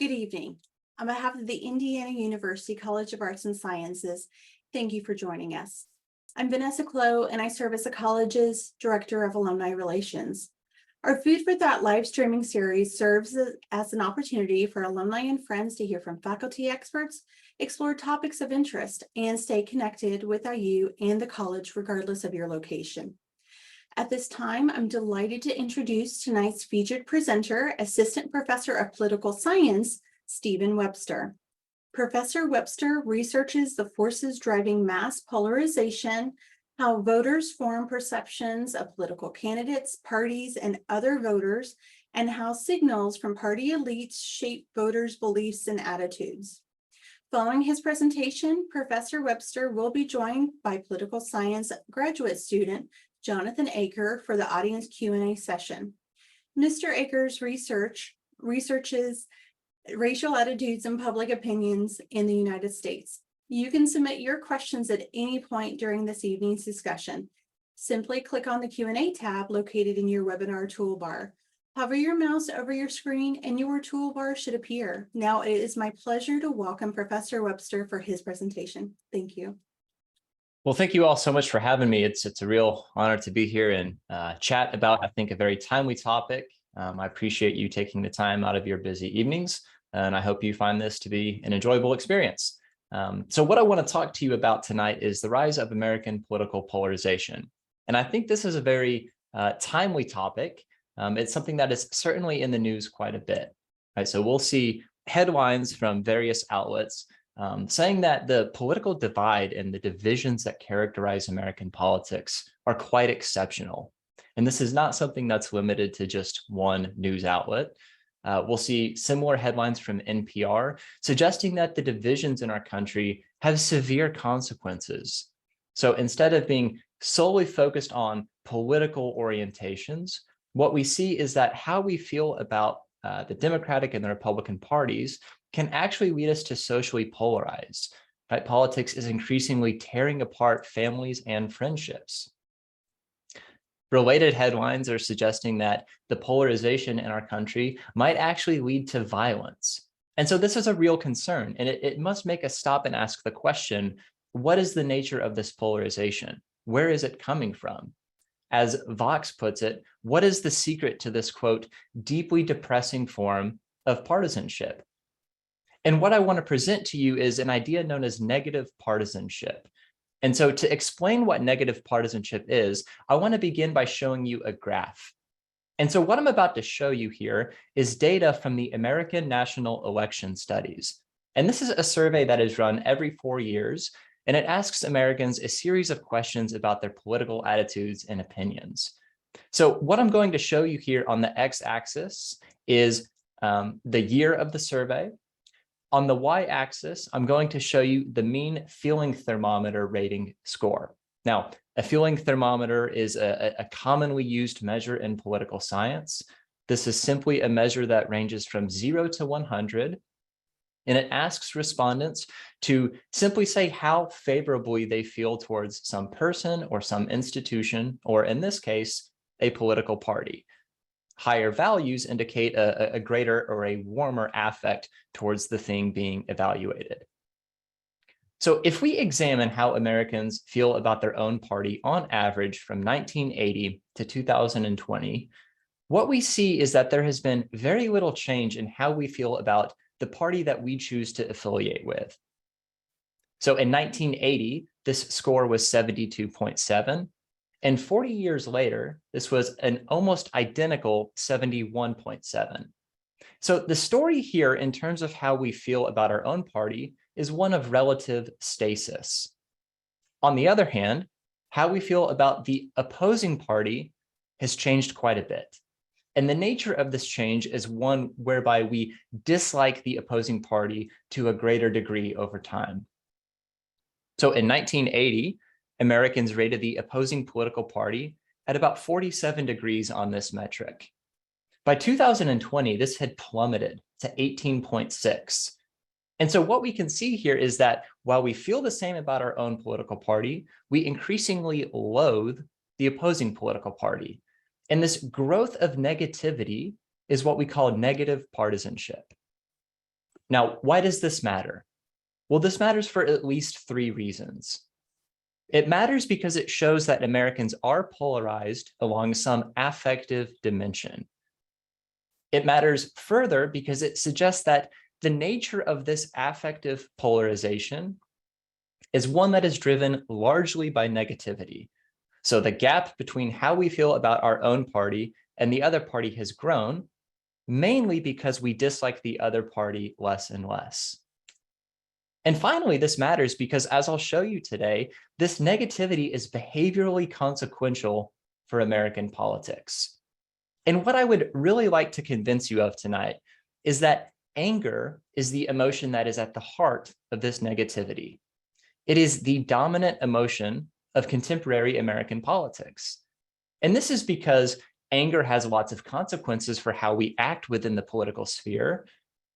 Good evening. On behalf of the Indiana University College of Arts and Sciences, thank you for joining us. I'm Vanessa Clow, and I serve as the college's Director of Alumni Relations. Our Food for Thought live streaming series serves as an opportunity for alumni and friends to hear from faculty experts, explore topics of interest, and stay connected with IU and the college regardless of your location. At this time, I'm delighted to introduce tonight's featured presenter, Assistant Professor of Political Science, Steven Webster. Professor Webster researches the forces driving mass polarization, how voters form perceptions of political candidates, parties, and other voters, and how signals from party elites shape voters' beliefs and attitudes. Following his presentation, Professor Webster will be joined by political science graduate student Jonathan Aker for the audience Q&A session. Mr. Aker's researches racial attitudes and public opinions in the United States. You can submit your questions at any point during this evening's discussion. Simply click on the Q&A tab located in your webinar toolbar. Hover your mouse over your screen and your toolbar should appear. Now it is my pleasure to welcome Professor Webster for his presentation. Thank you. Well, thank you all so much for having me. It's a real honor to be here and chat about, I think, a very timely topic. I appreciate you taking the time out of your busy evenings, and I hope you find this to be an enjoyable experience. So what I want to talk to you about tonight is the rise of American political polarization. And I think this is a very timely topic. It's something that is certainly in the news quite a bit. Right? So we'll see headlines from various outlets saying that the political divide and the divisions that characterize American politics are quite exceptional. And this is not something that's limited to just one news outlet. We'll see similar headlines from NPR suggesting that the divisions in our country have severe consequences. So instead of being solely focused on political orientations, what we see is that how we feel about the Democratic and the Republican parties can actually lead us to socially polarize. Right? Politics is increasingly tearing apart families and friendships. Related headlines are suggesting that the polarization in our country might actually lead to violence. And so this is a real concern, and it must make us stop and ask the question, what is the nature of this polarization? Where is it coming from? As Vox puts it, what is the secret to this, quote, deeply depressing form of partisanship? And what I want to present to you is an idea known as negative partisanship. And so to explain what negative partisanship is, I want to begin by showing you a graph. And so what I'm about to show you here is data from the American National Election Studies. And this is a survey that is run every 4 years, and it asks Americans a series of questions about their political attitudes and opinions. So what I'm going to show you here on the x-axis is the year of the survey. On the y-axis, I'm going to show you the mean feeling thermometer rating score. Now, a feeling thermometer is a commonly used measure in political science. This is simply a measure that ranges from 0 to 100, and it asks respondents to simply say how favorably they feel towards some person or some institution, or in this case, a political party. Higher values indicate a greater or a warmer affect towards the thing being evaluated. So if we examine how Americans feel about their own party on average from 1980 to 2020, what we see is that there has been very little change in how we feel about the party that we choose to affiliate with. So in 1980, this score was 72.7. And 40 years later, this was an almost identical 71.7. So the story here in terms of how we feel about our own party is one of relative stasis. On the other hand, how we feel about the opposing party has changed quite a bit. And the nature of this change is one whereby we dislike the opposing party to a greater degree over time. So in 1980, Americans rated the opposing political party at about 47 degrees on this metric. By 2020, this had plummeted to 18.6. And so what we can see here is that while we feel the same about our own political party, we increasingly loathe the opposing political party. And this growth of negativity is what we call negative partisanship. Now, why does this matter? Well, this matters for at least 3 reasons. It matters because it shows that Americans are polarized along some affective dimension. It matters further because it suggests that the nature of this affective polarization is one that is driven largely by negativity. So the gap between how we feel about our own party and the other party has grown, mainly because we dislike the other party less and less. And finally, this matters because, as I'll show you today, this negativity is behaviorally consequential for American politics. And what I would really like to convince you of tonight is that anger is the emotion that is at the heart of this negativity. It is the dominant emotion of contemporary American politics. And this is because anger has lots of consequences for how we act within the political sphere,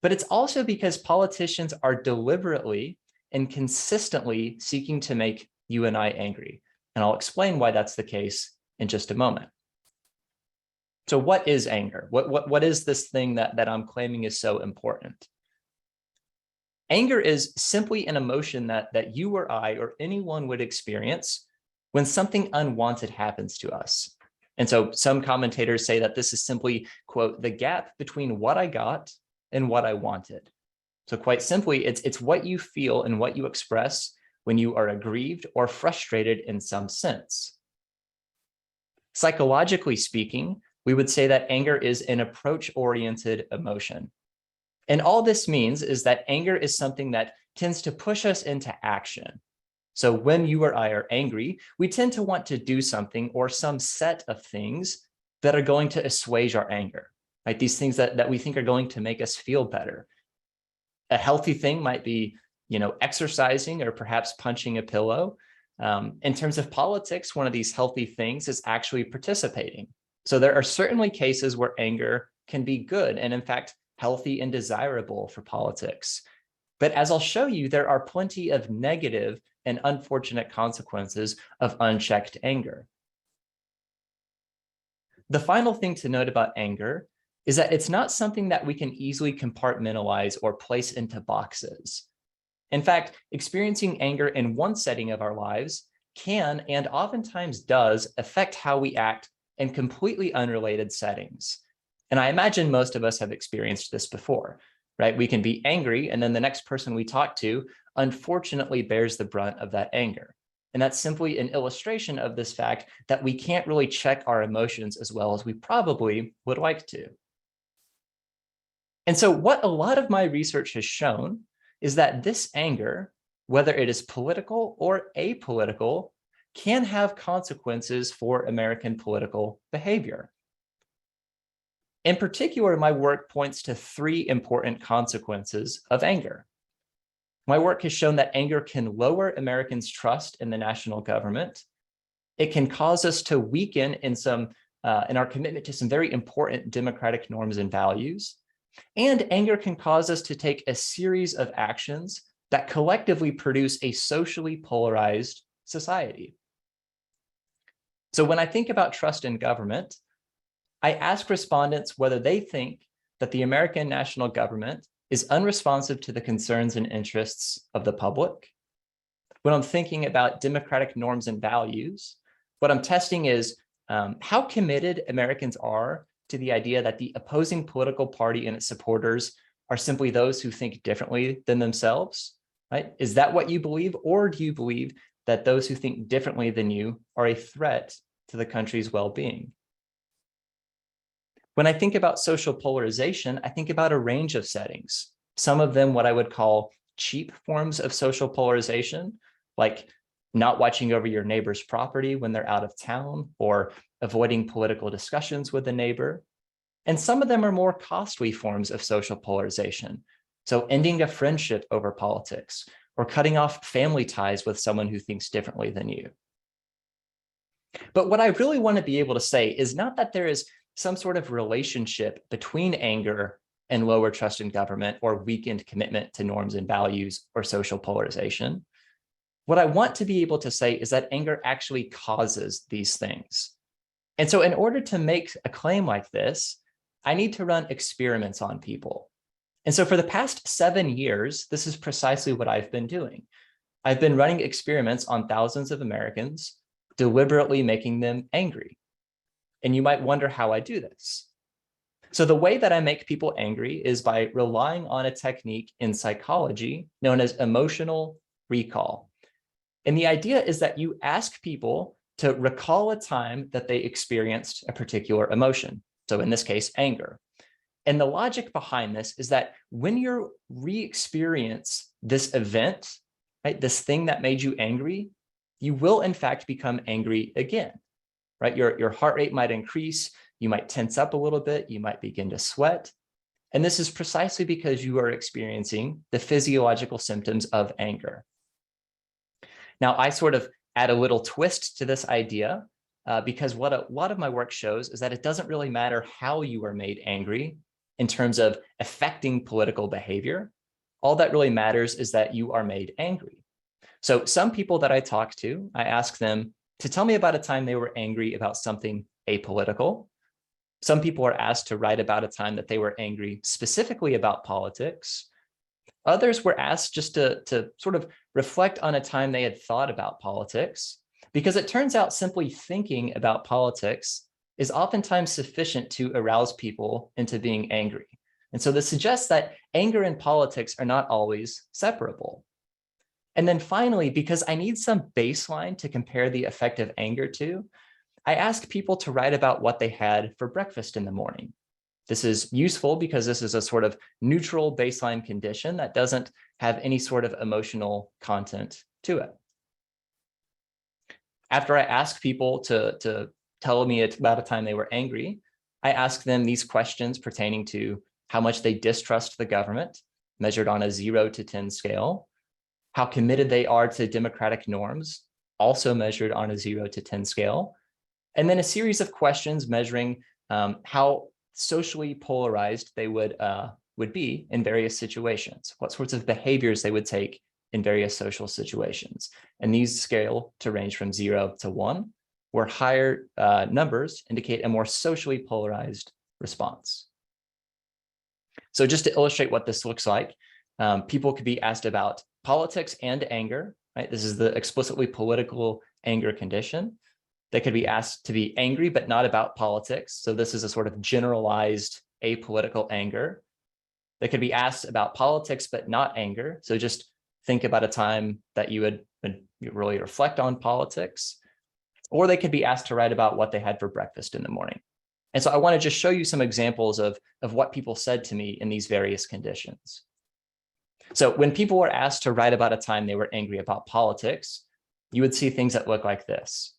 but it's also because politicians are deliberately and consistently seeking to make you and I angry. And I'll explain why that's the case in just a moment. So what is anger? What is this thing that I'm claiming is so important? Anger is simply an emotion that you or I or anyone would experience when something unwanted happens to us. And so some commentators say that this is simply, quote, the gap between what I got and what I wanted. So quite simply, it's what you feel and what you express when you are aggrieved or frustrated in some sense. Psychologically speaking, we would say that anger is an approach-oriented emotion. And all this means is that anger is something that tends to push us into action. So when you or I are angry, we tend to want to do something or some set of things that are going to assuage our anger, right? These things that we think are going to make us feel better. A healthy thing might be, exercising or perhaps punching a pillow. In terms of politics, one of these healthy things is actually participating. So there are certainly cases where anger can be good and, in fact, healthy and desirable for politics. But as I'll show you, there are plenty of negative and unfortunate consequences of unchecked anger. The final thing to note about anger is that it's not something that we can easily compartmentalize or place into boxes. In fact, experiencing anger in one setting of our lives can and oftentimes does affect how we act in completely unrelated settings. And I imagine most of us have experienced this before, right? We can be angry, and then the next person we talk to unfortunately bears the brunt of that anger. And that's simply an illustration of this fact that we can't really check our emotions as well as we probably would like to. And so what a lot of my research has shown is that this anger, whether it is political or apolitical, can have consequences for American political behavior. In particular, my work points to 3 important consequences of anger. My work has shown that anger can lower Americans' trust in the national government. It can cause us to weaken in our commitment to some very important democratic norms and values. And anger can cause us to take a series of actions that collectively produce a socially polarized society. So when I think about trust in government, I ask respondents whether they think that the American national government is unresponsive to the concerns and interests of the public. When I'm thinking about democratic norms and values, what I'm testing is how committed Americans are to the idea that the opposing political party and its supporters are simply those who think differently than themselves, right? Is that what you believe? Or do you believe that those who think differently than you are a threat to the country's well-being? When I think about social polarization, I think about a range of settings. Some of them what I would call cheap forms of social polarization, like not watching over your neighbor's property when they're out of town or avoiding political discussions with a neighbor. And some of them are more costly forms of social polarization. So ending a friendship over politics or cutting off family ties with someone who thinks differently than you. But what I really want to be able to say is not that there is some sort of relationship between anger and lower trust in government or weakened commitment to norms and values or social polarization. What I want to be able to say is that anger actually causes these things. And so in order to make a claim like this, I need to run experiments on people. And so for the past 7 years, this is precisely what I've been doing. I've been running experiments on thousands of Americans, deliberately making them angry. And you might wonder how I do this. So the way that I make people angry is by relying on a technique in psychology known as emotional recall. And the idea is that you ask people to recall a time that they experienced a particular emotion. So in this case, anger. And the logic behind this is that when you re-experience this event, right, this thing that made you angry, you will in fact become angry again, right? Your heart rate might increase, you might tense up a little bit, you might begin to sweat. And this is precisely because you are experiencing the physiological symptoms of anger. Now, I sort of add a little twist to this idea because what a lot of my work shows is that it doesn't really matter how you are made angry in terms of affecting political behavior. All that really matters is that you are made angry. So some people that I talk to, I ask them to tell me about a time they were angry about something apolitical. Some people are asked to write about a time that they were angry specifically about politics. Others were asked just to sort of reflect on a time they had thought about politics, because it turns out simply thinking about politics is oftentimes sufficient to arouse people into being angry. And so this suggests that anger and politics are not always separable. And then finally, because I need some baseline to compare the effect of anger to, I ask people to write about what they had for breakfast in the morning. This is useful because this is a sort of neutral baseline condition that doesn't have any sort of emotional content to it. After I ask people to tell me about a time they were angry, I ask them these questions pertaining to how much they distrust the government, measured on a 0 to 10 scale, how committed they are to democratic norms, also measured on a 0 to 10 scale, and then a series of questions measuring how socially polarized they would be in various situations, what sorts of behaviors they would take in various social situations. And these scale to range from 0 to 1, where higher numbers indicate a more socially polarized response. So just to illustrate what this looks like, people could be asked about politics and anger, right? This is the explicitly political anger condition. They could be asked to be angry, but not about politics. So this is a sort of generalized apolitical anger. They could be asked about politics, but not anger. So just think about a time that you would really reflect on politics. Or they could be asked to write about what they had for breakfast in the morning. And so I want to just show you some examples of what people said to me in these various conditions. So when people were asked to write about a time they were angry about politics, you would see things that look like this.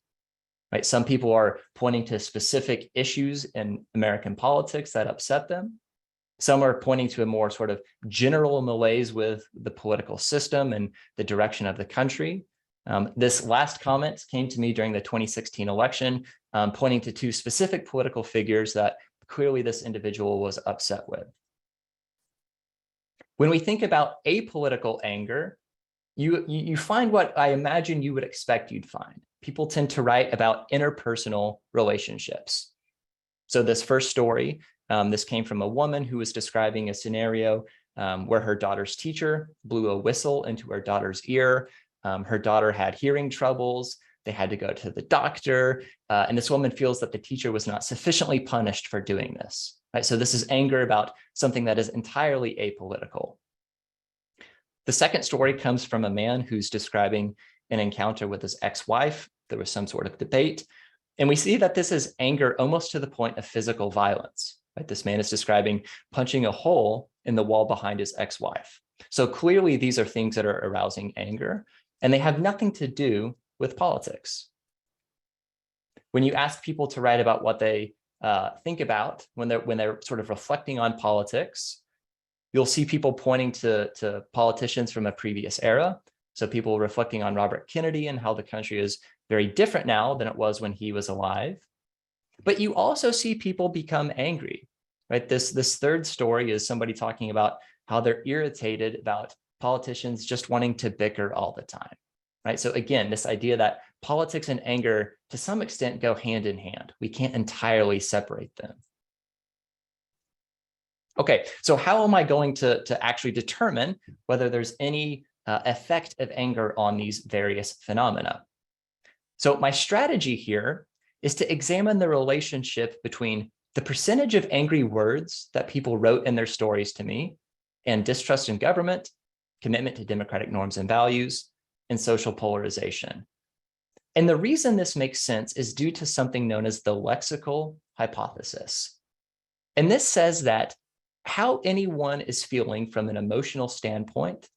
Right? Some people are pointing to specific issues in American politics that upset them. Some are pointing to a more sort of general malaise with the political system and the direction of the country. This last comment came to me during the 2016 election, pointing to 2 specific political figures that clearly this individual was upset with. When we think about apolitical anger, you find what I imagine you would expect you'd find. People tend to write about interpersonal relationships. So this first story, this came from a woman who was describing a scenario where her daughter's teacher blew a whistle into her daughter's ear. Her daughter had hearing troubles. They had to go to the doctor. And this woman feels that the teacher was not sufficiently punished for doing this. Right? So this is anger about something that is entirely apolitical. The second story comes from a man who's describing an encounter with his ex-wife. There was some sort of debate. And we see that this is anger almost to the point of physical violence. Right? This man is describing punching a hole in the wall behind his ex-wife. So clearly these are things that are arousing anger, and they have nothing to do with politics. When you ask people to write about what they think about when they're sort of reflecting on politics, you'll see people pointing to politicians from a previous era. So people reflecting on Robert Kennedy and how the country is very different now than it was when he was alive. But you also see people become angry, right? This third story is somebody talking about how they're irritated about politicians just wanting to bicker all the time, right? So again, this idea that politics and anger to some extent go hand in hand. We can't entirely separate them. Okay, so how am I going to actually determine whether there's any effect of anger on these various phenomena? So my strategy here is to examine the relationship between the percentage of angry words that people wrote in their stories to me, and distrust in government, commitment to democratic norms and values, and social polarization. And the reason this makes sense is due to something known as the lexical hypothesis. And this says that how anyone is feeling from an emotional standpoint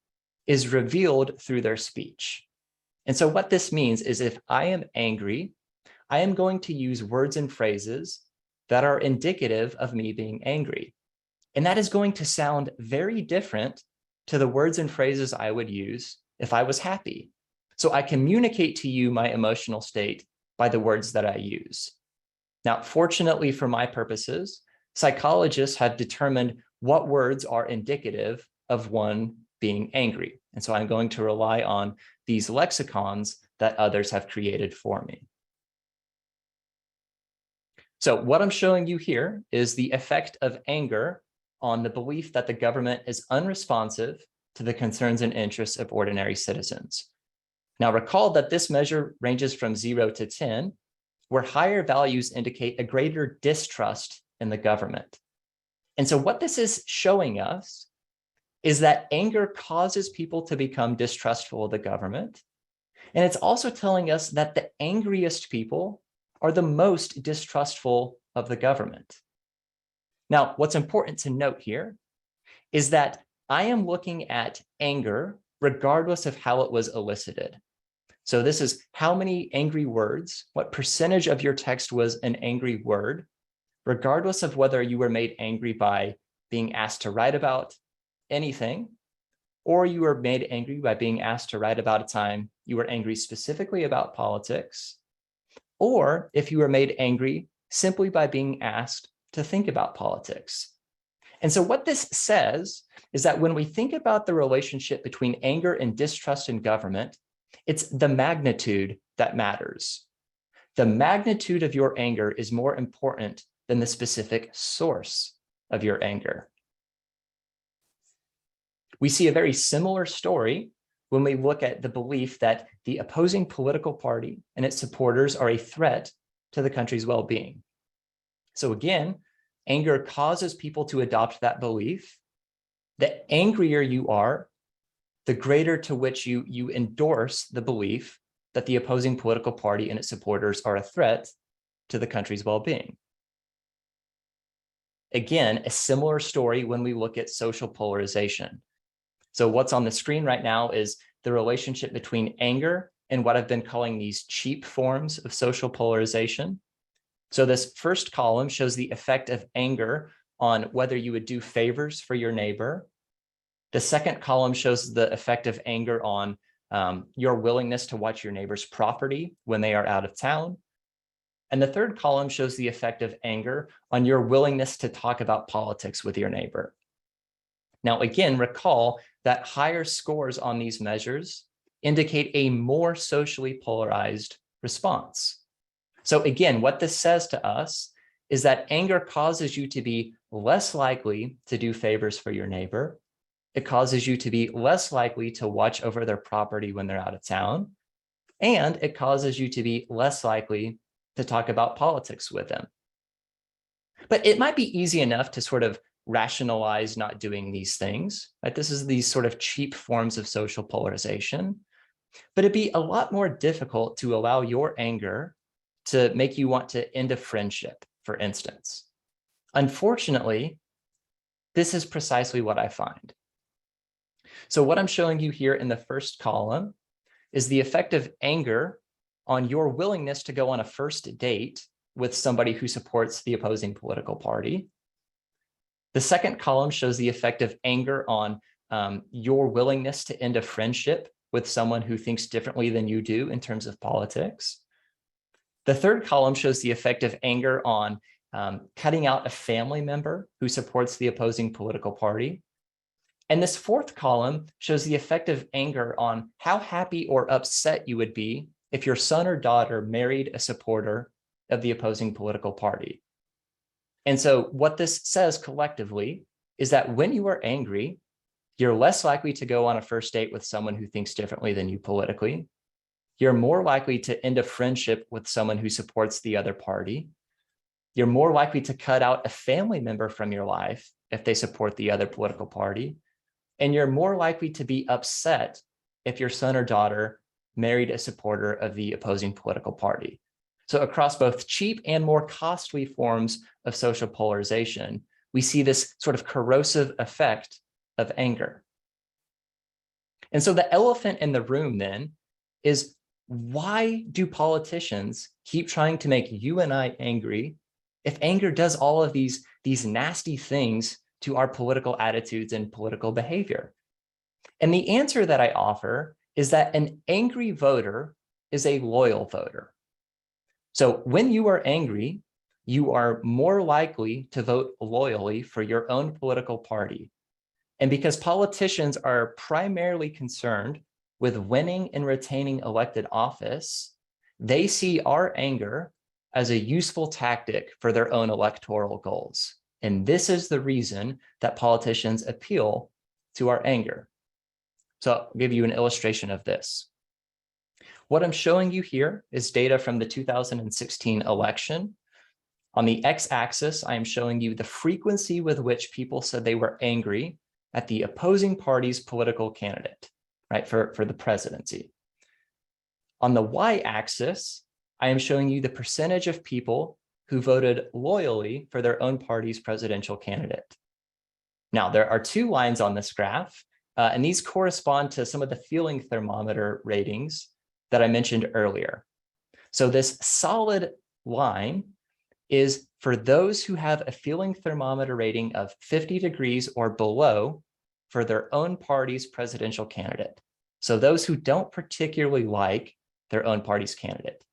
is revealed through their speech. And so what this means is if I am angry, I am going to use words and phrases that are indicative of me being angry. And that is going to sound very different to the words and phrases I would use if I was happy. So I communicate to you my emotional state by the words that I use. Now, fortunately for my purposes, psychologists have determined what words are indicative of one being angry. And so I'm going to rely on these lexicons that others have created for me. So what I'm showing you here is the effect of anger on the belief that the government is unresponsive to the concerns and interests of ordinary citizens. Now recall that this measure ranges from 0 to 10, where higher values indicate a greater distrust in the government. And so what this is showing us is that anger causes people to become distrustful of the government. And it's also telling us that the angriest people are the most distrustful of the government. Now, what's important to note here is that I am looking at anger regardless of how it was elicited. So this is how many angry words, what percentage of your text was an angry word, regardless of whether you were made angry by being asked to write about anything, or you were made angry by being asked to write about a time you were angry specifically about politics, or if you were made angry simply by being asked to think about politics. And so what this says is that when we think about the relationship between anger and distrust in government, it's the magnitude that matters. The magnitude of your anger is more important than the specific source of your anger. We see a very similar story when we look at the belief that the opposing political party and its supporters are a threat to the country's well-being. So again, anger causes people to adopt that belief. The angrier you are, the greater to which you endorse the belief that the opposing political party and its supporters are a threat to the country's well-being. Again, a similar story when we look at social polarization. So what's on the screen right now is the relationship between anger and what I've been calling these cheap forms of social polarization. So this first column shows the effect of anger on whether you would do favors for your neighbor. The second column shows the effect of anger on your willingness to watch your neighbor's property when they are out of town. And the third column shows the effect of anger on your willingness to talk about politics with your neighbor. Now, again, recall that higher scores on these measures indicate a more socially polarized response. So again, what this says to us is that anger causes you to be less likely to do favors for your neighbor. It causes you to be less likely to watch over their property when they're out of town. And it causes you to be less likely to talk about politics with them. But it might be easy enough to sort of rationalize not doing these things, right? This is these sort of cheap forms of social polarization. But it'd be a lot more difficult to allow your anger to make you want to end a friendship, for instance. Unfortunately, this is precisely what I find. So what I'm showing you here in the first column is the effect of anger on your willingness to go on a first date with somebody who supports the opposing political party. The second column shows the effect of anger on your willingness to end a friendship with someone who thinks differently than you do in terms of politics. The third column shows the effect of anger on cutting out a family member who supports the opposing political party. And this fourth column shows the effect of anger on how happy or upset you would be if your son or daughter married a supporter of the opposing political party. And so what this says collectively is that when you are angry, you're less likely to go on a first date with someone who thinks differently than you politically. You're more likely to end a friendship with someone who supports the other party. You're more likely to cut out a family member from your life if they support the other political party. And you're more likely to be upset if your son or daughter married a supporter of the opposing political party. So across both cheap and more costly forms of social polarization, we see this sort of corrosive effect of anger. And so the elephant in the room then is, why do politicians keep trying to make you and I angry if anger does all of these nasty things to our political attitudes and political behavior? And the answer that I offer is that an angry voter is a loyal voter. So when you are angry, you are more likely to vote loyally for your own political party. And because politicians are primarily concerned with winning and retaining elected office, they see our anger as a useful tactic for their own electoral goals. And this is the reason that politicians appeal to our anger. So I'll give you an illustration of this. What I'm showing you here is data from the 2016 election. On the x-axis, I am showing you the frequency with which people said they were angry at the opposing party's political candidate, right, for the presidency. On the y-axis, I am showing you the percentage of people who voted loyally for their own party's presidential candidate. Now, there are two lines on this graph, and these correspond to some of the feeling thermometer ratings that I mentioned earlier. So this solid line is for those who have a feeling thermometer rating of 50 degrees or below for their own party's presidential candidate. So those who don't particularly like their own party's candidate.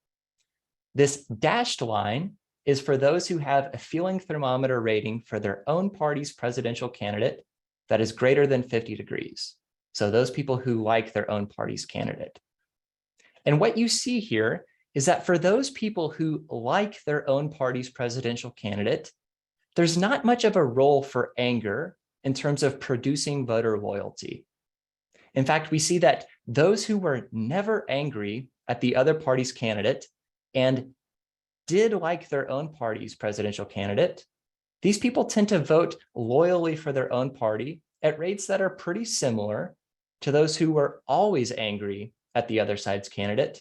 This dashed line is for those who have a feeling thermometer rating for their own party's presidential candidate that is greater than 50 degrees. So those people who like their own party's candidate. And what you see here is that for those people who like their own party's presidential candidate, there's not much of a role for anger in terms of producing voter loyalty. In fact, we see that those who were never angry at the other party's candidate and did like their own party's presidential candidate, these people tend to vote loyally for their own party at rates that are pretty similar to those who were always angry at the other side's candidate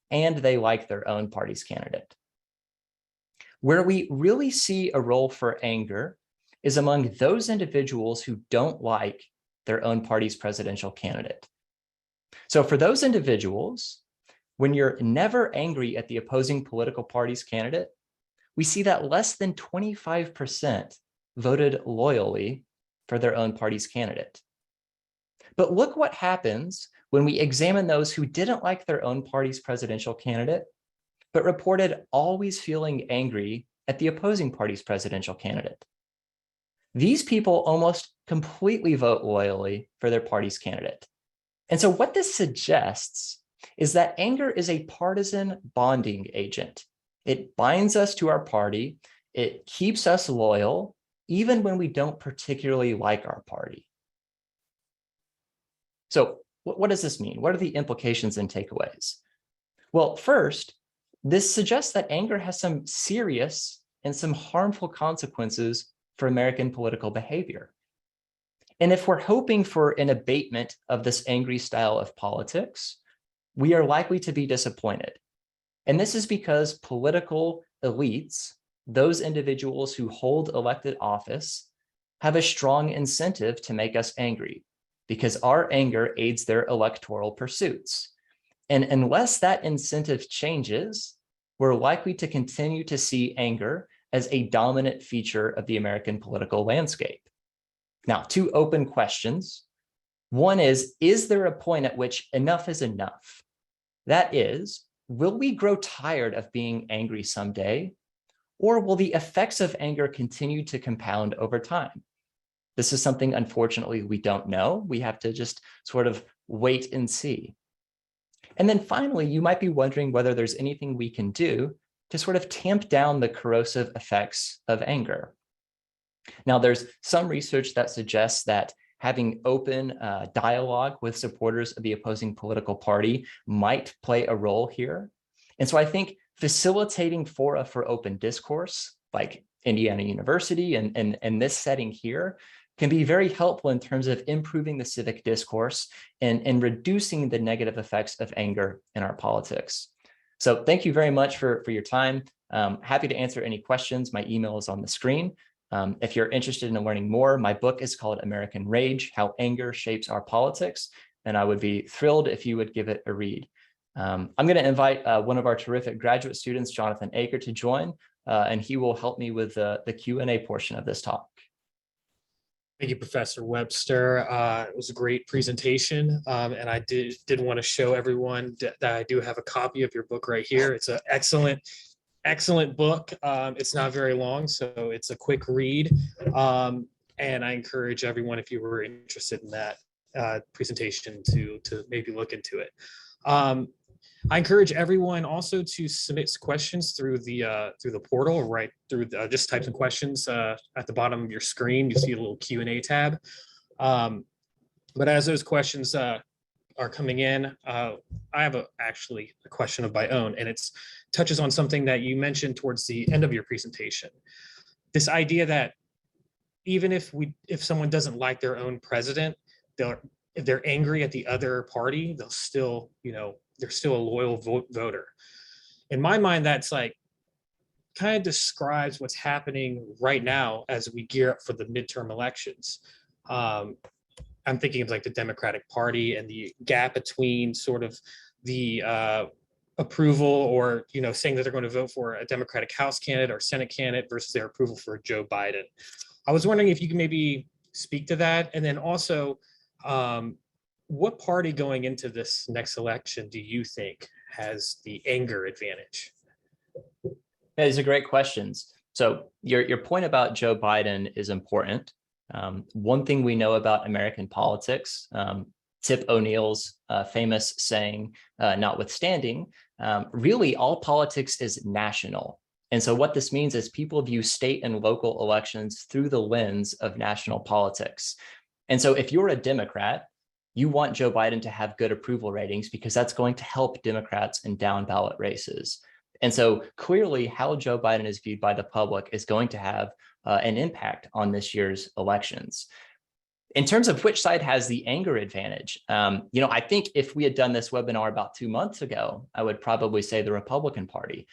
and they like their own party's candidate. Where we really see a role for anger is among those individuals who don't like their own party's presidential candidate. So for those individuals, when you're never angry at the opposing political party's candidate, we see that less than 25% voted loyally for their own party's candidate. But look what happens when we examine those who didn't like their own party's presidential candidate, but reported always feeling angry at the opposing party's presidential candidate. These people almost completely vote loyally for their party's candidate. And so what this suggests is that anger is a partisan bonding agent. It binds us to our party. It keeps us loyal, even when we don't particularly like our party. So what does this mean? What are the implications and takeaways? Well, first, this suggests that anger has some serious and some harmful consequences for American political behavior. And if we're hoping for an abatement of this angry style of politics, we are likely to be disappointed. And this is because political elites, those individuals who hold elected office, have a strong incentive to make us angry because our anger aids their electoral pursuits. And unless that incentive changes, we're likely to continue to see anger as a dominant feature of the American political landscape. Now, two open questions. One is there a point at which enough is enough? That is, will we grow tired of being angry someday? Or will the effects of anger continue to compound over time? This is something, unfortunately, we don't know. We have to just sort of wait and see. And then finally, you might be wondering whether there's anything we can do to sort of tamp down the corrosive effects of anger. Now, there's some research that suggests that having open dialogue with supporters of the opposing political party might play a role here. And so I think facilitating fora for open discourse, like Indiana University and this setting here, can be very helpful in terms of improving the civic discourse and reducing the negative effects of anger in our politics. So thank you very much for your time. Happy to answer any questions. My email is on the screen. If you're interested in learning more, my book is called American Rage: How Anger Shapes Our Politics, and I would be thrilled if you would give it a read. I'm going to invite one of our terrific graduate students, Jonathan Aker, to join, and he will help me with the Q&A portion of this talk. Thank you, Professor Webster. It was a great presentation, and I did want to show everyone that I do have a copy of your book right here. It's an excellent book. It's not very long, so it's a quick read, and I encourage everyone, if you were interested in that presentation, to maybe look into it. I encourage everyone also to submit questions through the portal, right through just type some questions at the bottom of your screen. You see a little Q&A tab. But as those questions are coming in, I have actually a question of my own, and it touches on something that you mentioned towards the end of your presentation. This idea that even if someone doesn't like their own president, if they're angry at the other party, they'll still, they're still a loyal voter. In my mind, that's like kind of describes what's happening right now as we gear up for the midterm elections. I'm thinking of like the Democratic Party and the gap between sort of the approval or, saying that they're going to vote for a Democratic House candidate or Senate candidate versus their approval for Joe Biden. I was wondering if you could maybe speak to that. And then also, what party going into this next election do you think has the anger advantage? Yeah, these are great questions. So your point about Joe Biden is important. One thing we know about American politics, Tip O'Neill's famous saying, notwithstanding, really all politics is national. And so what this means is people view state and local elections through the lens of national politics. And so if you're a Democrat, you want Joe Biden to have good approval ratings because that's going to help Democrats in down ballot races. And so clearly how Joe Biden is viewed by the public is going to have an impact on this year's elections. In terms of which side has the anger advantage, I think if we had done this webinar about 2 months ago, I would probably say the Republican Party.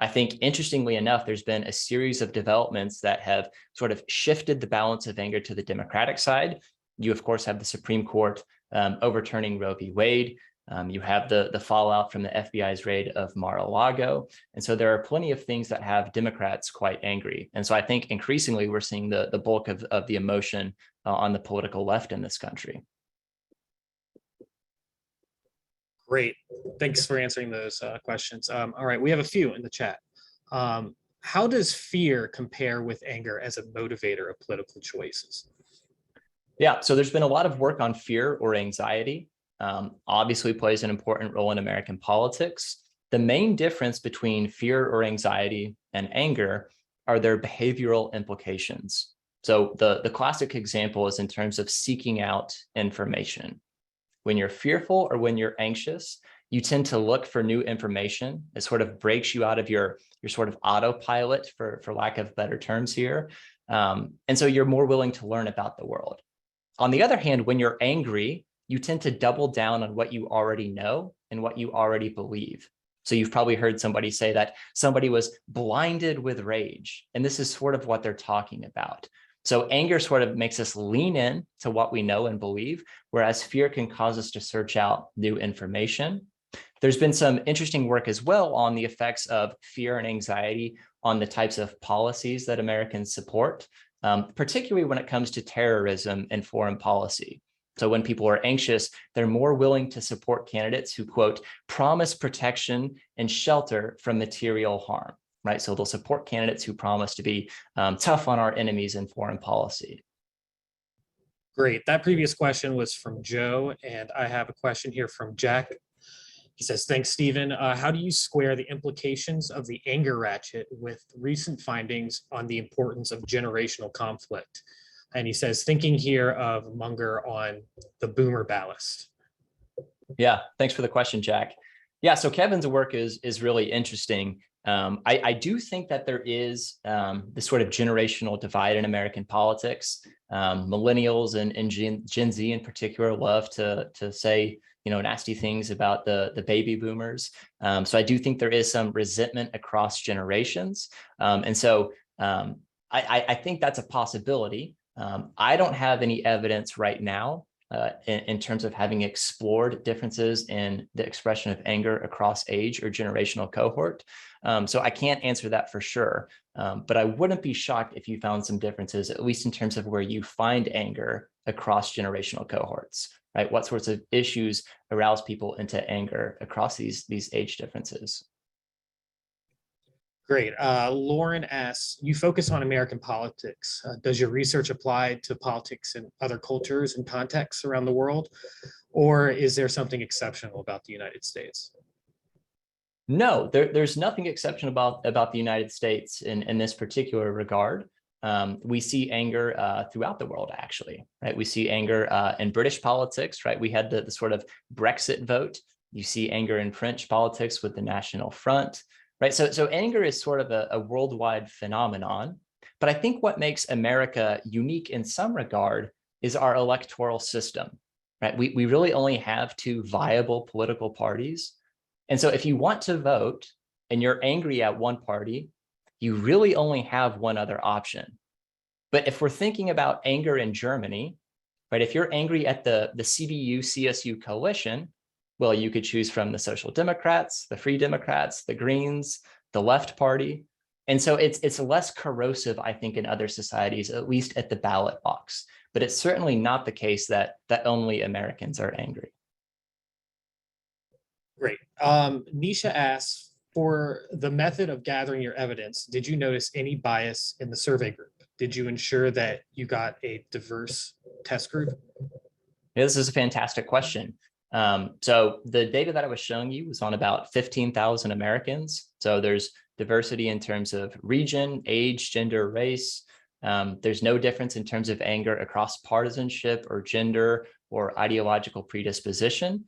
I think, interestingly enough, there's been a series of developments that have sort of shifted the balance of anger to the Democratic side. You, of course, have the Supreme Court overturning Roe v. Wade. You have the fallout from the FBI's raid of Mar-a-Lago. And so there are plenty of things that have Democrats quite angry. And so I think increasingly we're seeing the bulk of the emotion on the political left in this country. Great. Thanks for answering those questions. All right, we have a few in the chat. How does fear compare with anger as a motivator of political choices? Yeah, so there's been a lot of work on fear or anxiety. Obviously plays an important role in American politics. The main difference between fear or anxiety and anger are their behavioral implications. So the classic example is in terms of seeking out information. When you're fearful or when you're anxious, you tend to look for new information. It sort of breaks you out of your sort of autopilot, for lack of better terms here. And so you're more willing to learn about the world. On the other hand, when you're angry, you tend to double down on what you already know and what you already believe. So you've probably heard somebody say that somebody was blinded with rage, and this is sort of what they're talking about. So anger sort of makes us lean in to what we know and believe, whereas fear can cause us to search out new information. There's been some interesting work as well on the effects of fear and anxiety on the types of policies that Americans support, particularly when it comes to terrorism and foreign policy. So when people are anxious, they're more willing to support candidates who, quote, promise protection and shelter from material harm, right? So they'll support candidates who promise to be tough on our enemies in foreign policy. Great. That previous question was from Joe, and I have a question here from Jack. He says, thanks, Steven. How do you square the implications of the anger ratchet with recent findings on the importance of generational conflict? And he says, thinking here of Munger on the boomer ballast. Yeah, thanks for the question, Jack. Yeah, so Kevin's work is really interesting. I do think that there is this sort of generational divide in American politics. Millennials and Gen Z in particular love to say, you know, nasty things about the baby boomers. So I do think there is some resentment across generations. And so I think that's a possibility. I don't have any evidence right now in terms of having explored differences in the expression of anger across age or generational cohort. So I can't answer that for sure, but I wouldn't be shocked if you found some differences, at least in terms of where you find anger across generational cohorts, right? What sorts of issues arouse people into anger across these age differences? Great. Lauren asks, you focus on American politics. Does your research apply to politics in other cultures and contexts around the world? Or is there something exceptional about the United States? No, there's nothing exceptional about the United States in this particular regard. We see anger throughout the world, actually, right? We see anger in British politics, right? We had the sort of Brexit vote. You see anger in French politics with the National Front, right? So anger is sort of a worldwide phenomenon. But I think what makes America unique in some regard is our electoral system, right? We really only have two viable political parties. And so if you want to vote and you're angry at one party, you really only have one other option. But if we're thinking about anger in Germany, right, if you're angry at the CDU-CSU coalition, well, you could choose from the Social Democrats, the Free Democrats, the Greens, the Left Party. And so it's less corrosive, I think, in other societies, at least at the ballot box. But it's certainly not the case that only Americans are angry. Great. Nisha asks, for the method of gathering your evidence, did you notice any bias in the survey group? Did you ensure that you got a diverse test group? Yeah, this is a fantastic question. So the data that I was showing you was on about 15,000 Americans. So there's diversity in terms of region, age, gender, race. There's no difference in terms of anger across partisanship or gender or ideological predisposition.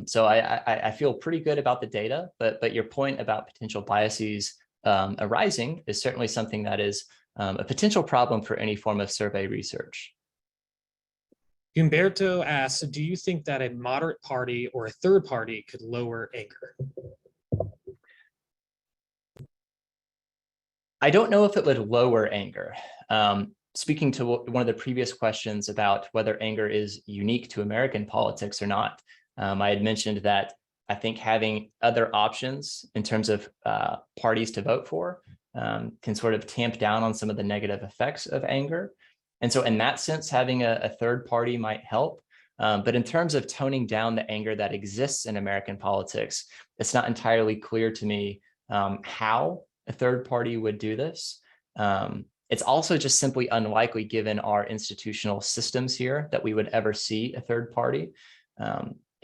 So I feel pretty good about the data, but your point about potential biases arising is certainly something that is a potential problem for any form of survey research. Humberto asks, do you think that a moderate party or a third party could lower anger? I don't know if it would lower anger. Speaking to one of the previous questions about whether anger is unique to American politics or not, I had mentioned that I think having other options in terms of parties to vote for can sort of tamp down on some of the negative effects of anger. And so in that sense, having a third party might help. But in terms of toning down the anger that exists in American politics, it's not entirely clear to me how a third party would do this. It's also just simply unlikely, given our institutional systems here, that we would ever see a third party.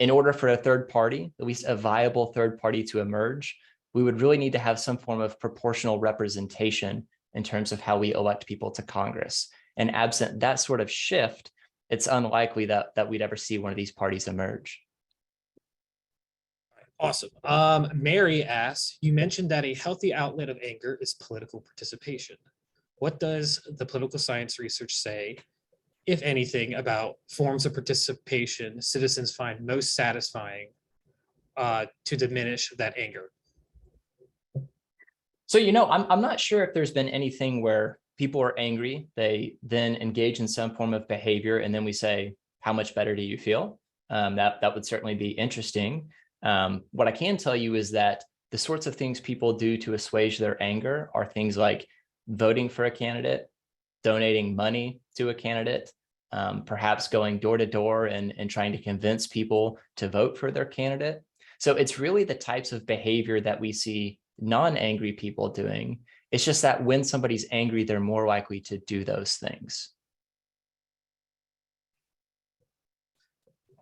In order for a third party, at least a viable third party, to emerge, we would really need to have some form of proportional representation in terms of how we elect people to Congress. And absent that sort of shift, it's unlikely that we'd ever see one of these parties emerge. Awesome. Mary asks, you mentioned that a healthy outlet of anger is political participation. What does the political science research say, if anything, about forms of participation citizens find most satisfying to diminish that anger? So, I'm not sure if there's been anything where people are angry, they then engage in some form of behavior, and then we say, how much better do you feel? That would certainly be interesting. What I can tell you is that the sorts of things people do to assuage their anger are things like voting for a candidate, donating money to a candidate, perhaps going door to door and trying to convince people to vote for their candidate. So it's really the types of behavior that we see non-angry people doing. It's just that when somebody's angry, they're more likely to do those things.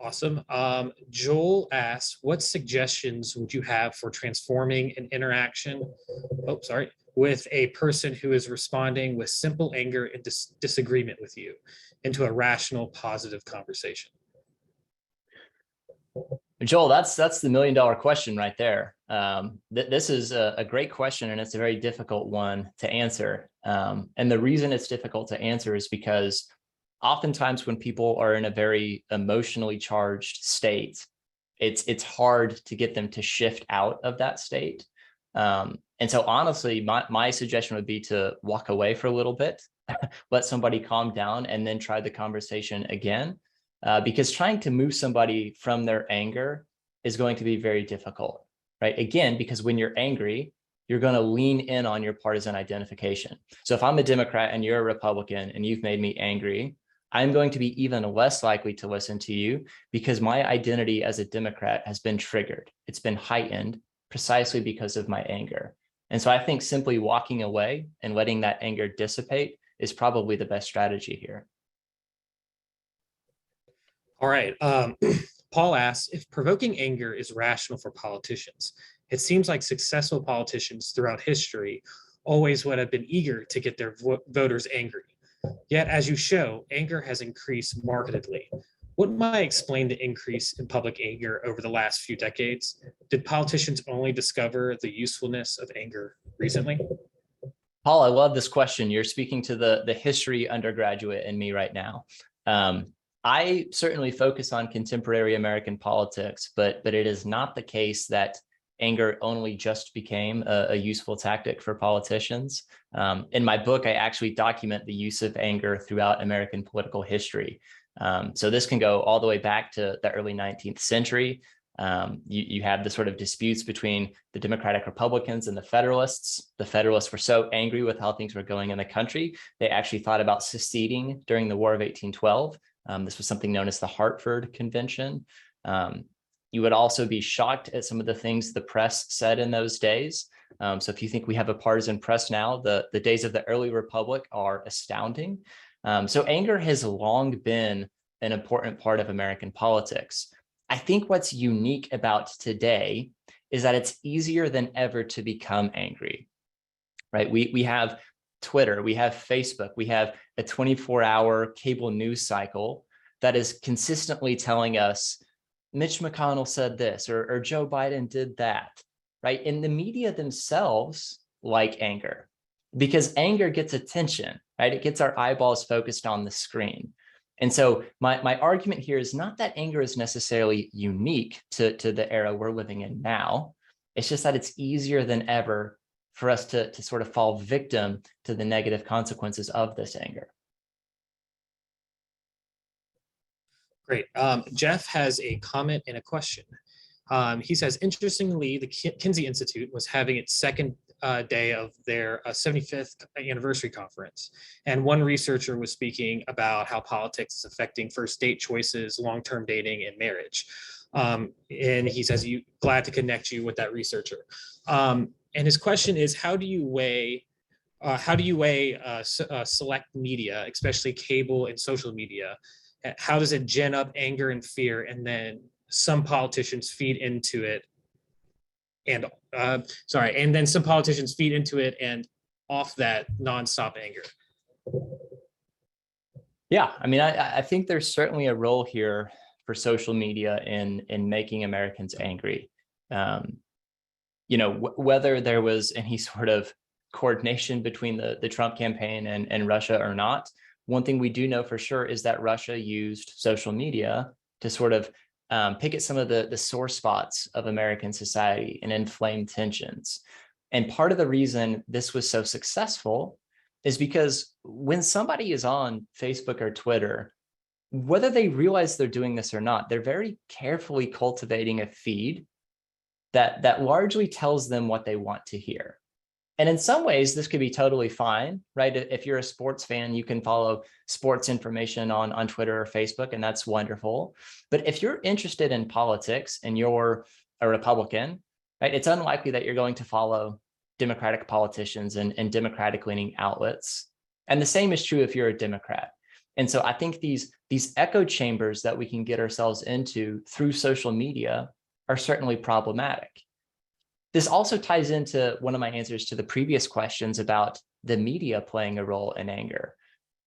Awesome. Joel asks, what suggestions would you have for transforming an interaction, oh, sorry, with a person who is responding with simple anger and disagreement with you into a rational, positive conversation? Joel, that's the $1 million question right there. This is a great question, and it's a very difficult one to answer. And the reason it's difficult to answer is because oftentimes when people are in a very emotionally charged state, it's hard to get them to shift out of that state. And so honestly, my suggestion would be to walk away for a little bit, let somebody calm down, and then try the conversation again. Because trying to move somebody from their anger is going to be very difficult, right? Again, because when you're angry, you're going to lean in on your partisan identification. So if I'm a Democrat and you're a Republican and you've made me angry, I'm going to be even less likely to listen to you because my identity as a Democrat has been triggered. It's been heightened precisely because of my anger. And so I think simply walking away and letting that anger dissipate is probably the best strategy here. All right. Paul asks, if provoking anger is rational for politicians, it seems like successful politicians throughout history always would have been eager to get their voters angry. Yet, as you show, anger has increased markedly. What might explain the increase in public anger over the last few decades? Did politicians only discover the usefulness of anger recently? Paul, I love this question. You're speaking to the history undergraduate in me right now. I certainly focus on contemporary American politics, but it is not the case that anger only just became a useful tactic for politicians. In my book, I actually document the use of anger throughout American political history. So this can go all the way back to the early 19th century. You have the sort of disputes between the Democratic Republicans and the Federalists. The Federalists were so angry with how things were going in the country, they actually thought about seceding during the War of 1812. This was something known as the Hartford Convention. You would also be shocked at some of the things the press said in those days. So if you think we have a partisan press now, the days of the early republic are astounding. So anger has long been an important part of American politics. I think what's unique about today is that it's easier than ever to become angry, right? We have Twitter, we have Facebook, we have a 24-hour cable news cycle that is consistently telling us Mitch McConnell said this or Joe Biden did that, right? And the media themselves like anger because anger gets attention, right? It gets our eyeballs focused on the screen. And so my argument here is not that anger is necessarily unique to the era we're living in now. It's just that it's easier than ever for us to sort of fall victim to the negative consequences of this anger. Great. Jeff has a comment and a question. He says, interestingly, the Kinsey Institute was having its second day of their 75th anniversary conference. And one researcher was speaking about how politics is affecting first date choices, long-term dating, and marriage. And he says, glad to connect you with that researcher. And his question is, how do you weigh select media, especially cable and social media? How does it gin up anger and fear, and then some politicians feed into it, and then some politicians feed into it and off that nonstop anger? Yeah, I mean, I think there's certainly a role here for social media in making Americans angry. Whether there was any sort of coordination between the Trump campaign and Russia or not, one thing we do know for sure is that Russia used social media to sort of pick at some of the sore spots of American society and inflame tensions. And part of the reason this was so successful is because when somebody is on Facebook or Twitter, whether they realize they're doing this or not, they're very carefully cultivating a feed that largely tells them what they want to hear. And in some ways, this could be totally fine, right? If you're a sports fan, you can follow sports information on Twitter or Facebook, and that's wonderful. But if you're interested in politics and you're a Republican, right, it's unlikely that you're going to follow Democratic politicians and Democratic-leaning outlets. And the same is true if you're a Democrat. And so I think these these echo chambers that we can get ourselves into through social media are certainly problematic. This also ties into one of my answers to the previous questions about the media playing a role in anger.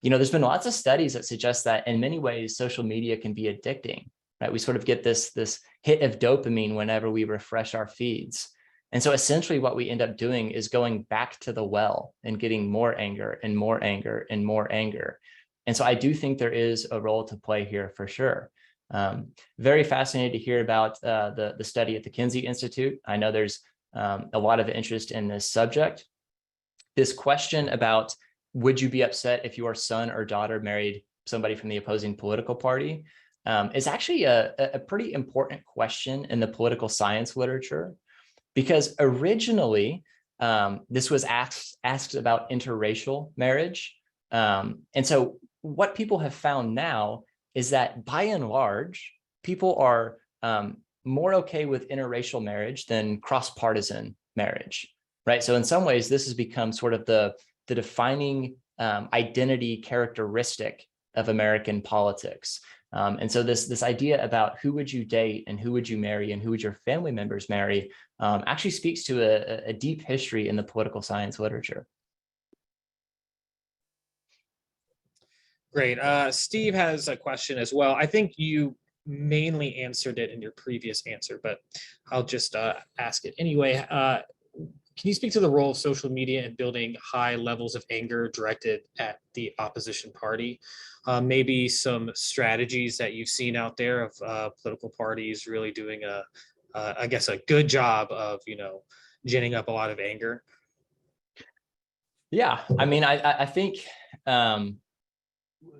There's been lots of studies that suggest that in many ways, social media can be addicting, right? We sort of get this hit of dopamine whenever we refresh our feeds. And so essentially what we end up doing is going back to the well and getting more anger and more anger and more anger. And so I do think there is a role to play here for sure. Very fascinated to hear about the study at the Kinsey Institute. I know there's a lot of interest in this subject. This question about, would you be upset if your son or daughter married somebody from the opposing political party, is actually a pretty important question in the political science literature, because originally this was asked about interracial marriage. And so what people have found now is that by and large, people are more okay with interracial marriage than cross-partisan marriage, right? So in some ways, this has become sort of the defining identity characteristic of American politics. And so this idea about who would you date and who would you marry and who would your family members marry actually speaks to a deep history in the political science literature. Great. Steve has a question as well. I think you mainly answered it in your previous answer, but I'll just ask it anyway. Can you speak to the role of social media in building high levels of anger directed at the opposition party? Maybe some strategies that you've seen out there of political parties really doing I guess, a good job of, ginning up a lot of anger? Yeah, I mean, I think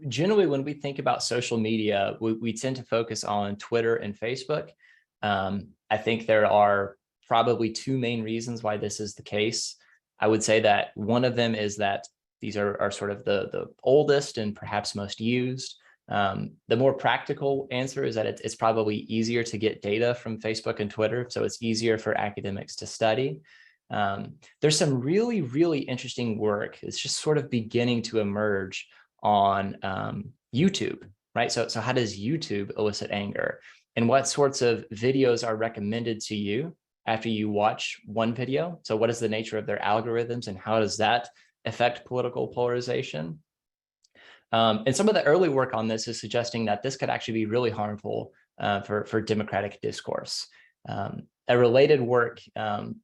generally when we think about social media, we tend to focus on Twitter and Facebook. I think there are probably two main reasons why this is the case. I would say that one of them is that these are sort of the oldest and perhaps most used. The more practical answer is that it's probably easier to get data from Facebook and Twitter, so it's easier for academics to study. There's some really, really interesting work. It's just sort of beginning to emerge on YouTube, right? So how does YouTube elicit anger? And what sorts of videos are recommended to you after you watch one video? So what is the nature of their algorithms and how does that affect political polarization? And some of the early work on this is suggesting that this could actually be really harmful for democratic discourse. A related work,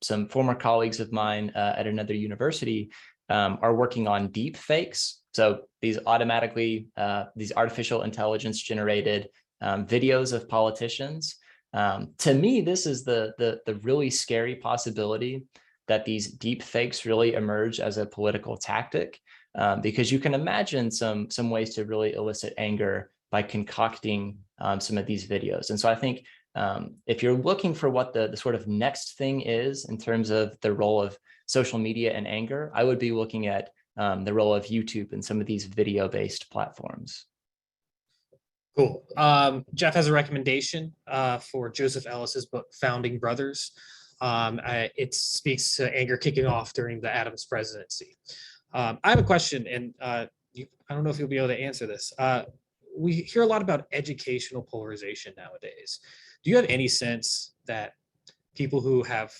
some former colleagues of mine at another university are working on deep fakes. So these artificial intelligence generated videos of politicians. To me, this is the really scary possibility that these deep fakes really emerge as a political tactic, because you can imagine some ways to really elicit anger by concocting some of these videos. And so I think if you're looking for what the sort of next thing is in terms of the role of social media and anger, I would be looking at the role of YouTube and some of these video-based platforms. Cool. Jeff has a recommendation for Joseph Ellis's book, Founding Brothers. It speaks to anger kicking off during the Adams presidency. I have a question, and I don't know if you'll be able to answer this. We hear a lot about educational polarization nowadays. Do you have any sense that people who have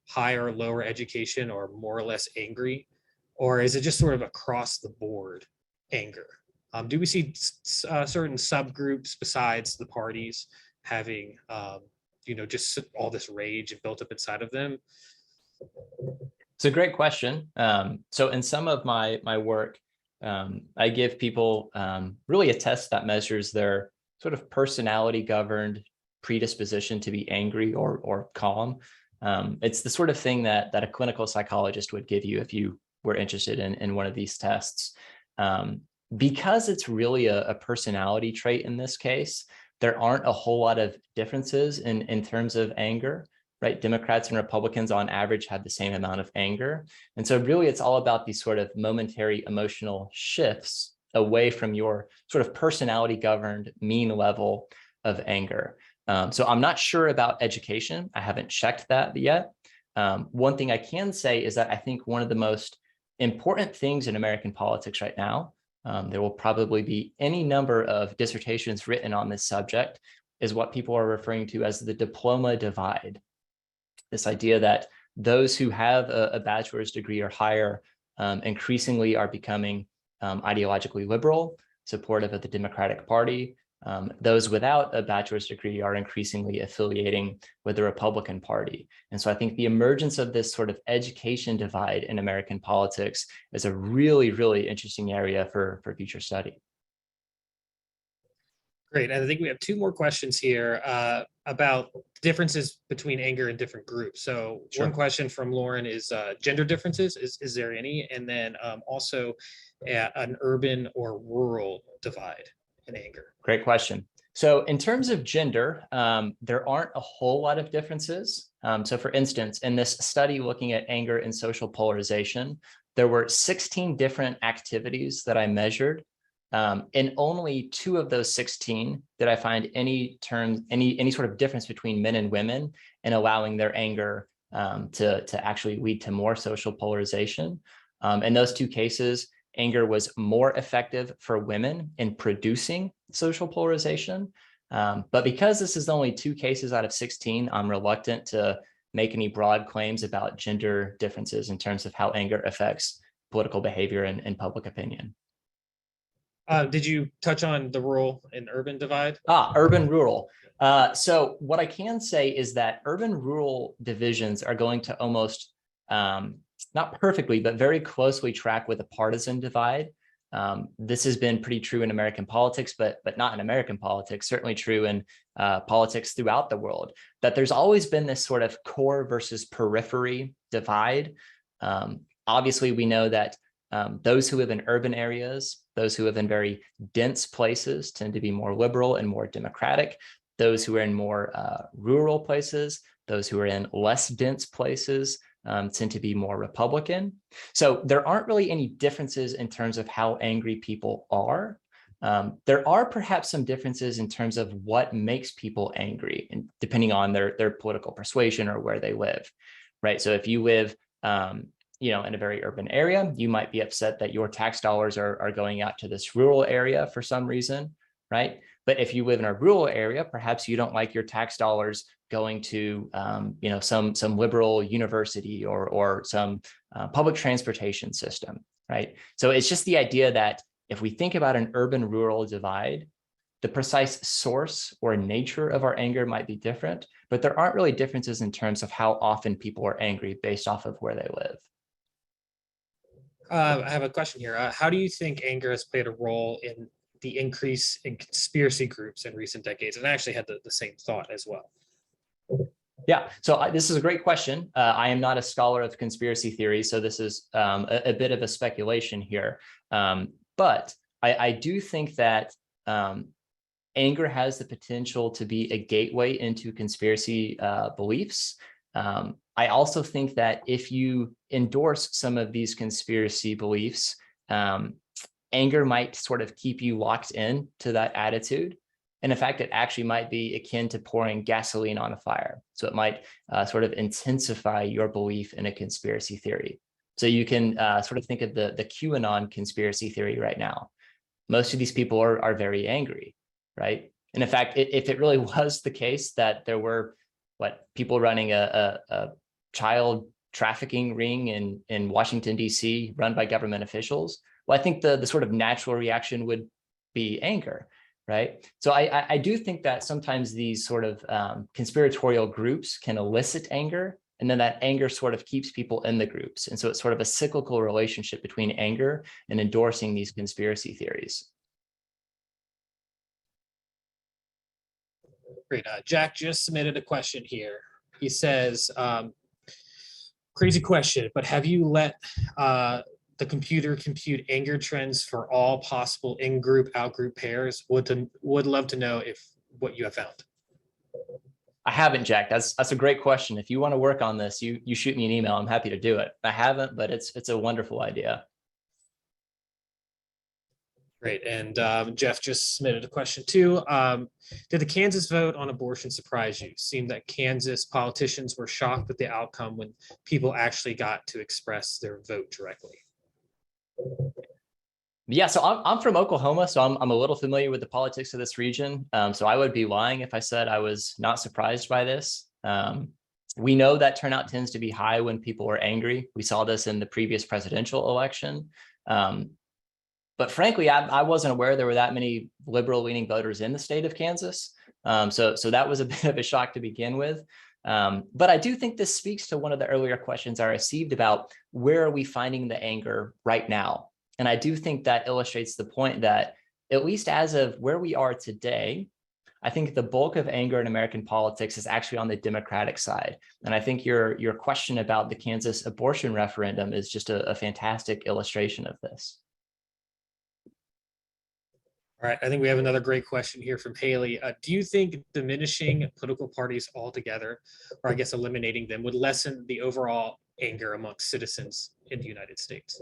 higher or lower education are more or less angry, or is it just sort of across the board anger? Do we see certain subgroups besides the parties having, just all this rage built up inside of them? It's a great question. So in some of my work, I give people really a test that measures their sort of personality governed predisposition to be angry or calm. It's the sort of thing that a clinical psychologist would give you if you were interested in one of these tests. Because it's really a personality trait in this case, there aren't a whole lot of differences in terms of anger, right? Democrats and Republicans on average have the same amount of anger. And so really it's all about these sort of momentary emotional shifts away from your sort of personality governed mean level of anger. So I'm not sure about education. I haven't checked that yet. One thing I can say is that I think one of the most important things in American politics right now There will probably be any number of dissertations written on this subject, is what people are referring to as the diploma divide. This idea that those who have a bachelor's degree or higher increasingly are becoming ideologically liberal, supportive of the Democratic Party. Those without a bachelor's degree are increasingly affiliating with the Republican Party. And so I think the emergence of this sort of education divide in American politics is a really, really interesting area for future study. Great. And I think we have two more questions here about differences between anger in different groups. So Sure. One question from Lauren is gender differences. Is there any? And then also an urban or rural divide in anger. Great question. So in terms of gender, there aren't a whole lot of differences. So for instance, in this study looking at anger and social polarization, there were 16 different activities that I measured. In only 2 of those 16 did I find any sort of difference between men and women in allowing their anger to actually lead to more social polarization. In those 2 cases, anger was more effective for women in producing social polarization. But because this is only 2 cases out of 16, I'm reluctant to make any broad claims about gender differences in terms of how anger affects political behavior and public opinion. Did you touch on the rural and urban divide? Urban rural. So what I can say is that urban rural divisions are going to almost, not perfectly, but very closely track with a partisan divide. This has been pretty true in American politics, but not in American politics, certainly true in politics throughout the world, that there's always been this sort of core versus periphery divide. Obviously, we know that those who live in urban areas, those who live in very dense places tend to be more liberal and more democratic. Those who are in more rural places, those who are in less dense places tend to be more Republican. So there aren't really any differences in terms of how angry people are. There are perhaps some differences in terms of what makes people angry, and depending on their political persuasion or where they live, right? So if you live in a very urban area, you might be upset that your tax dollars are going out to this rural area for some reason, right? But if you live in a rural area, perhaps you don't like your tax dollars going to some liberal university or some public transportation system, right? So it's just the idea that if we think about an urban-rural divide, the precise source or nature of our anger might be different, but there aren't really differences in terms of how often people are angry based off of where they live. I have a question here. How do you think anger has played a role in the increase in conspiracy groups in recent decades? And I actually had the same thought as well. Yeah, so this is a great question. I am not a scholar of conspiracy theory, so this is a bit of a speculation here. But I do think that anger has the potential to be a gateway into conspiracy beliefs. I also think that if you endorse some of these conspiracy beliefs, anger might sort of keep you locked in to that attitude. And in fact, it actually might be akin to pouring gasoline on a fire. So it might sort of intensify your belief in a conspiracy theory. So you can sort of think of the QAnon conspiracy theory right now. Most of these people are very angry, right? And in fact, if it really was the case that there were people running a child trafficking ring in Washington, D.C., run by government officials, well, I think the sort of natural reaction would be anger, right? So I do think that sometimes these sort of conspiratorial groups can elicit anger, and then that anger sort of keeps people in the groups. And so it's sort of a cyclical relationship between anger and endorsing these conspiracy theories. Great. Jack just submitted a question here. He says, crazy question, but have you let the computer compute anger trends for all possible in-group, out-group pairs? Would love to know what you have found. I haven't, Jack. That's a great question. If you want to work on this, you shoot me an email. I'm happy to do it. I haven't, but it's a wonderful idea. Great. And Jeff just submitted a question too. Did the Kansas vote on abortion surprise you? Seemed that Kansas politicians were shocked with the outcome when people actually got to express their vote directly. Yeah, so I'm from Oklahoma, so I'm a little familiar with the politics of this region. So I would be lying if I said I was not surprised by this. We know that turnout tends to be high when people are angry. We saw this in the previous presidential election. But frankly, I wasn't aware there were that many liberal-leaning voters in the state of Kansas. So that was a bit of a shock to begin with. But I do think this speaks to one of the earlier questions I received about where are we finding the anger right now? And I do think that illustrates the point that, at least as of where we are today, I think the bulk of anger in American politics is actually on the Democratic side. And I think your question about the Kansas abortion referendum is just a fantastic illustration of this. All right, I think we have another great question here from Haley. Do you think diminishing political parties altogether, or I guess eliminating them, would lessen the overall anger amongst citizens in the United States?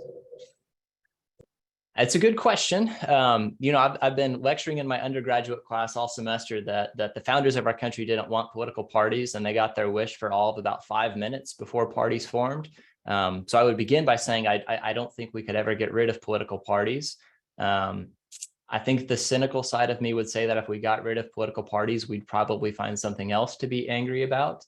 It's a good question. I've been lecturing in my undergraduate class all semester that the founders of our country didn't want political parties, and they got their wish for all of about 5 minutes before parties formed. So I would begin by saying I don't think we could ever get rid of political parties. I think the cynical side of me would say that if we got rid of political parties, we'd probably find something else to be angry about.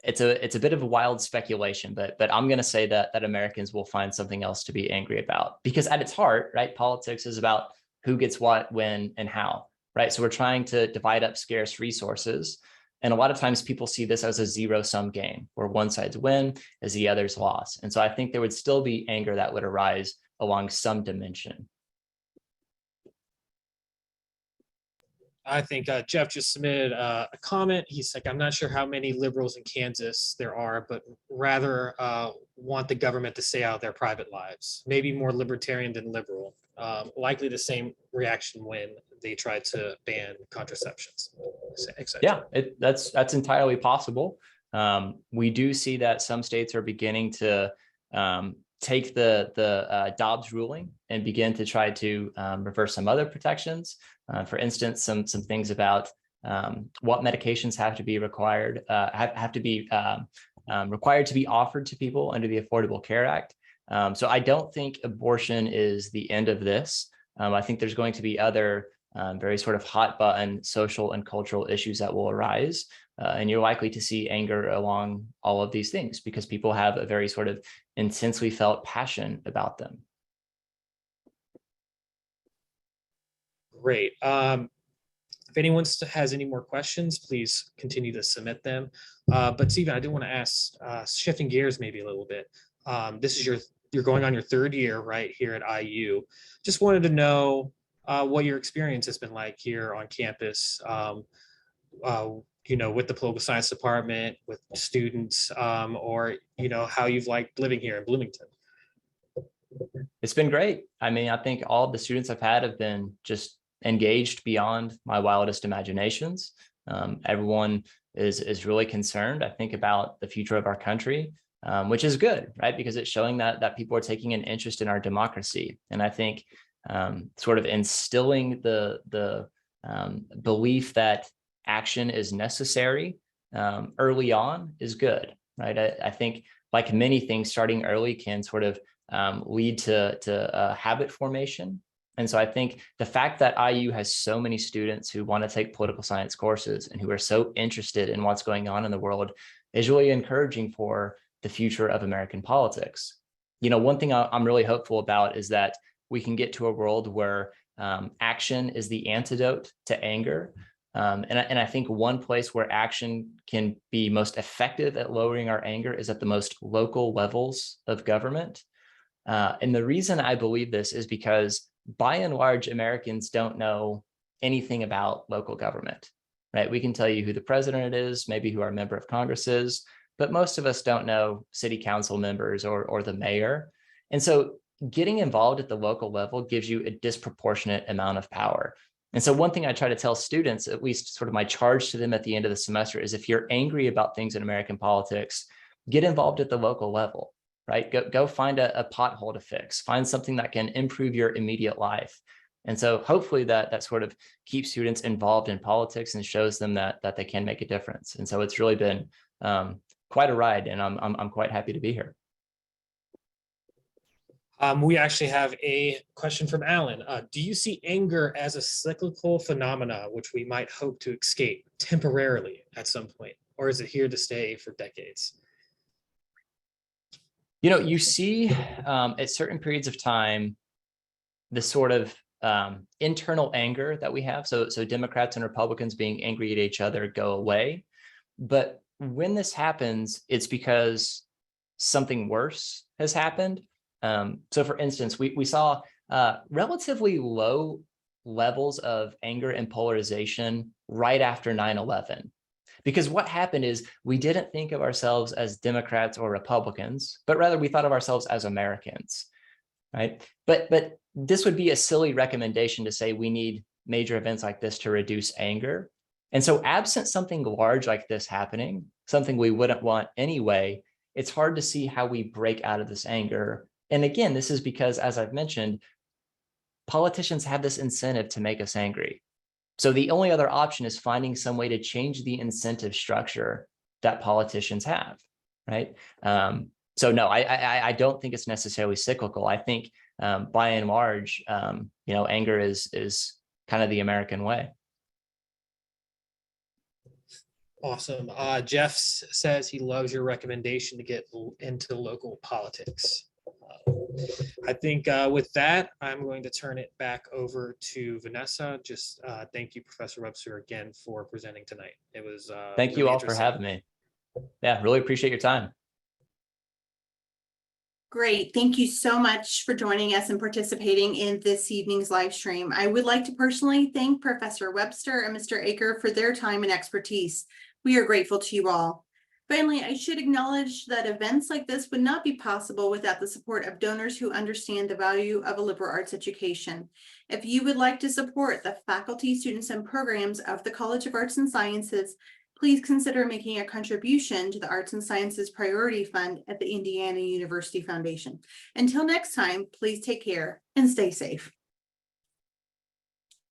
It's a bit of a wild speculation, but I'm going to say that Americans will find something else to be angry about, because at its heart, right, politics is about who gets what, when, and how, right? So we're trying to divide up scarce resources. And a lot of times people see this as a zero-sum game where one side's win is the other's loss. And so I think there would still be anger that would arise along some dimension. I think Jeff just submitted a comment. He's like, I'm not sure how many liberals in Kansas there are, but rather want the government to stay out of their private lives. Maybe more libertarian than liberal. Likely the same reaction when they tried to ban contraceptions, etc. Yeah, that's entirely possible. We do see that some states are beginning to take the Dobbs ruling and begin to try to reverse some other protections. For instance, some things about what medications have to be required to be required to be offered to people under the Affordable Care Act. So I don't think abortion is the end of this. I think there's going to be other very sort of hot button social and cultural issues that will arise. And you're likely to see anger along all of these things because people have a very sort of intensely felt passion about them. Great. If anyone has any more questions, please continue to submit them. But Steven, I do want to ask, shifting gears maybe a little bit. This is you're going on your 3rd year right here at IU. Just wanted to know what your experience has been like here on campus. With the political science department, with students, or how you've liked living here in Bloomington. It's been great. I mean, I think all of the students I've had have been just engaged beyond my wildest imaginations. Everyone is really concerned, I think, about the future of our country, which is good, right? Because it's showing that people are taking an interest in our democracy. And I think sort of instilling the belief that action is necessary early on is good, right? I think, like many things, starting early can sort of lead to habit formation. And so I think the fact that IU has so many students who want to take political science courses and who are so interested in what's going on in the world is really encouraging for the future of American politics. One thing I'm really hopeful about is that we can get to a world where action is the antidote to anger. And I think one place where action can be most effective at lowering our anger is at the most local levels of government. And the reason I believe this is because, by and large, Americans don't know anything about local government, right? We can tell you who the president is, maybe who our member of Congress is, but most of us don't know city council members or the mayor. And so getting involved at the local level gives you a disproportionate amount of power. And so one thing I try to tell students, at least sort of my charge to them at the end of the semester, is if you're angry about things in American politics, get involved at the local level, right? Go find a pothole to fix, find something that can improve your immediate life. And so hopefully that sort of keeps students involved in politics and shows them that they can make a difference. And so it's really been quite a ride, and I'm quite happy to be here. We actually have a question from Alan. Do you see anger as a cyclical phenomena which we might hope to escape temporarily at some point, or is it here to stay for decades? You know, you see at certain periods of time, the sort of internal anger that we have. So Democrats and Republicans being angry at each other go away. But when this happens, it's because something worse has happened. So for instance, we saw relatively low levels of anger and polarization right after 9/11. Because what happened is we didn't think of ourselves as Democrats or Republicans, but rather we thought of ourselves as Americans, right? But this would be a silly recommendation to say we need major events like this to reduce anger. And so absent something large like this happening, something we wouldn't want anyway, it's hard to see how we break out of this anger. And again, this is because, as I've mentioned, politicians have this incentive to make us angry. So the only other option is finding some way to change the incentive structure that politicians have, right? So no, I don't think it's necessarily cyclical. I think by and large, anger is kind of the American way. Awesome. Jeff says he loves your recommendation to get into local politics. I think with that, I'm going to turn it back over to Vanessa. Just thank you, Professor Webster, again for presenting tonight. It was thank really you all for having me. Yeah, really appreciate your time. Great. Thank you so much for joining us and participating in this evening's live stream. I would like to personally thank Professor Webster and Mr. Aker for their time and expertise. We are grateful to you all. Finally, I should acknowledge that events like this would not be possible without the support of donors who understand the value of a liberal arts education. If you would like to support the faculty, students, and programs of the College of Arts and Sciences, please consider making a contribution to the Arts and Sciences Priority Fund at the Indiana University Foundation. Until next time, please take care and stay safe.